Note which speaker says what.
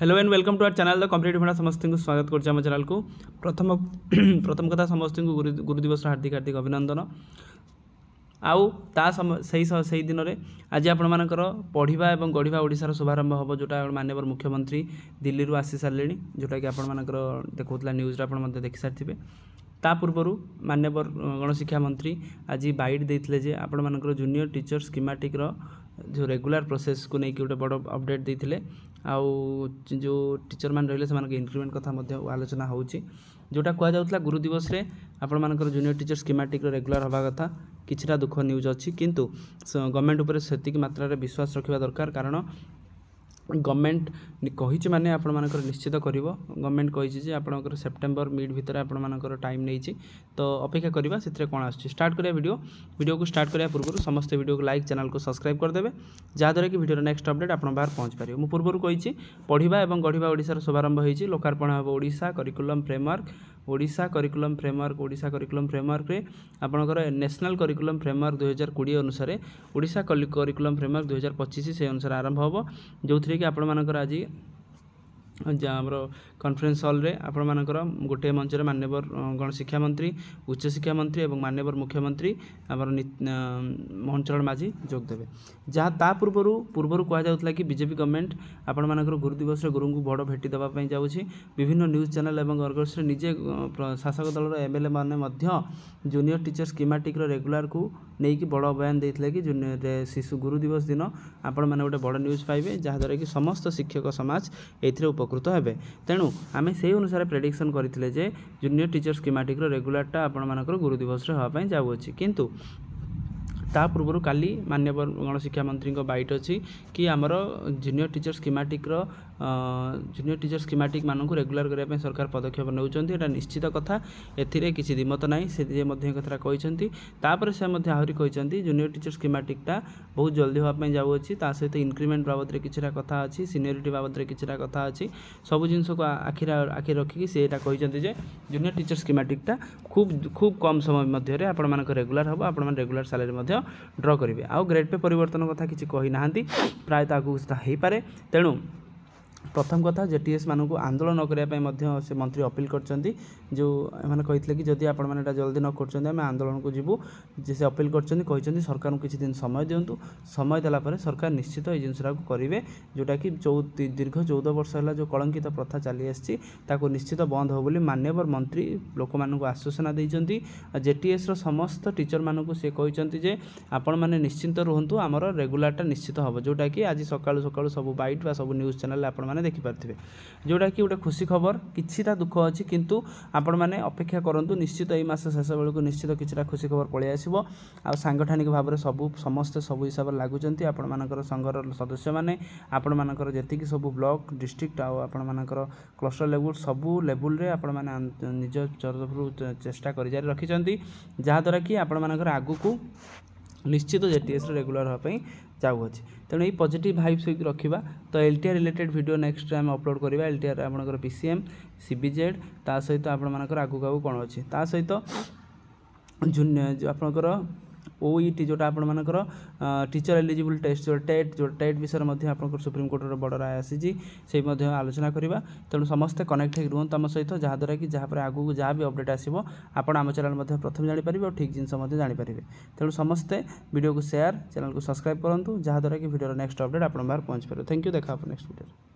Speaker 1: Hello and welcome to our channel the competitive भंडार समस्त को स्वागत करछे हम चैनल को प्रथम कथा समस्त को गुरु दिवस हार्दिक हार्दिक अभिनंदन आउ ता सही दिन में आज आपण मानकर पढ़ा और गढ़ा ओडिशार शुभारंभ हम जोटा माननीय मुख्यमंत्री दिल्ली रू आसी सारे जोटा कि आपण मानकर देखौतला न्यूज रे आपण देखि सारिथिबे ता पूर्व माननीय गणशिक्षा मंत्री आज बाइट देते जे आपण मानकर जूनियर टीचर स्कीमेटिक जो रेगुलर प्रोसेस को लेकिन गोटे बड़ अपडेट देते आउ जो टीचर मान रही से इंक्रीमेंट कथा आलोचना होची जोटा कह जाउतला गुरु दिवस रे आपण मानकर जूनियर टीचर स्कीमेटिक रेगुलर हवा कथा किछटा दुख न्यूज अच्छी किंतु गवर्नमेंट उपर सेतिक मात्रा रे विश्वास रखिबा दरकार कारण गवर्नमेंट कही माने आपण मानकर निश्चित करिवो गवर्नमेंट कही जे आपणकर सेप्टेम्बर मिड भितर आपण मानकर टाइम नहीं तो अपेक्षा करवा से कौन आस स्टार्ट करिया वीडियो को स्टार्ट करिया पूर्व समस्त वीडियो को लाइक चैनल को सब्सक्राइब करदेवे जहाँद्वारा कि वीडियो नेक्स्ट अपडेट आपण बाहर पहुँच पारे मु पूर्व कही पढ़ा और गढ़ा ओडिशार शुभारंभ होती लोकार्पण हम Odisha curriculum framework Odisha curriculum framework रे आपणकर नेशनल करिकुलम फ्रेमवर्क 2020 अनुसार ओडिशा करिकुलम फ्रेमवर्क 2025 से अनुसार आरंभ हो जो थी कि आपण मानकर आज आमर कॉन्फ्रेंस हॉल रे आपण मानकर गोटे मंच रे माननीय गणशिक्षा मंत्री उच्च शिक्षा मंत्री और माननीय मुख्यमंत्री आमर मोहन चरण माझी जोग देवे जहाँ ता पूर्व कह जाउतला कि बीजेपी गवर्नमेंट आपण मानकर गुरु दिवस रे गुरु को बड़ भेटी देबा पई जाउछि विभिन्न न्यूज चैनल और अर्गस रे निजे शासक दल एमएलए माने मध्य जूनियर टीचर स्कीमेटिक रेगुलर को नहीं कि बड़ बयान देते कि जूनियर शिशु गुरु दिवस दिन आपण माने गोटे बड़ न्यूज पाइबे जहाँद्वारा कि समस्त शिक्षक समाज एथिरे उपकृत हेबे तेणु आमे से अनुसार प्रेडिक्शन करथिले जे जूनियर टीचर स्कीमेटिक रेगुलरटा आपण मानकर गुरु दिवस रे होबा पई जाउछि किंतु ता पूर्व काली माननीय गणशिक्षा मंत्री बाइट अच्छी कि आमर जूनियर टीचर स्कीमेटिक मानक रेगुलर करने सरकार पदक्षेप नौकरी एटा निश्चित कथा एथिरे किसी दिमत ना से कथा कहते से आहरी कहते जूनियर टीचर स्कीमेटिकटा बहुत जल्दी होगापी जाऊँगी ता सहित इंक्रीमेंट बाबद किसी कथा अच्छी सीनियरिटी बाबद किसी कथा अच्छी सब जिनस को आखि रखिकी से कहते जूनियर टीचर स्कीमेटिकटा खूब कम समय मध्य आपण मानक रेगुलर हम आपण रेगुलर सैलरी ड्र करेंगे आउ ग्रेड पे परिवर्तन कथा किसी कही ना प्रायतः आगू हो पारे तेणु प्रथम कथा जेटीएस मानक आंदोलन न करने से मंत्री अपील करछंती जो मैंने कही कि जदि आपण मैंने जल्दी न कर आंदोलन को जीवु से अपील करछंती सरकार को किसी दिन समय दिंतु समय देला सरकार निश्चित ये जिनसा करेंगे जोटा कि दीर्घ 14 वर्ष है जो कलंकित प्रथा चली आसी निश्चित बंद हो बोली माननीय मंत्री लोक मानक आश्वासना देइछंती जेटीएस समस्त टीचर मानक से कहते आपण मैंने निश्चिंत रुहतु आमर रेगुलरटा निश्चित हम जोटा कि आज सकाळु सब बाइट बा सब न्यूज चैनल आपण मैंने देखिपारे जोटा कि गोटे खुशी खबर किछिटा दुख अच्छी किंतु आपण मैंने अपेक्षा करूँ निश्चित यही मास शेष बेलू निश्चित किछिटा खुशी खबर पलि आसो आ सांगठनिक भाव में समस्ते सब हिसाब से लगुंट आपण मानकर संघर सदस्य मैंने आपण मानकर जेतिकी सब ब्लॉक डिस्ट्रिक्ट आपण मानकर क्लस्टर लेवल सबू लेवल रे आपण माने निज तरफ चेष्टा कर जारी रखिछंती जहाँद्वारा कि आपण मानकर आगु को निश्चित जेटीएस रेगुलर होगापी जाऊँगी तेणु ये पॉजिटिव भाइब्स रखा तो LTR related video next time upload करवा एलटीआर आपंकर पीसीएम सीबीजेड ता सहित आपंकर आगू आगू कौन अच्छी ता सहित जो आपंकर ओईटी जोटा आपण मानकर टीचर एलिजिबल टेस्ट जो टेट विषय में आप सुप्रीम कोर्टर बड़ राय आसी से आलोचना करवा तेणु समस्ते कनेक्ट हो रुहत आम सहित जहाँद्वारा कि जहाँ आगू जहाँ भी अपडेट आसो आपण आम चैनल प्रथम जानीपर और ठीक जिनस जानीपर तेणु समस्ते वीडियो को शेयर चैनल को सब्सक्राइब करूँ जहाँद्वारा कि वीडियो नेक्स्ट अपडेट आप बाहर पहुँच पारे थैंक यू देखा नेक्स्ट वीडियो।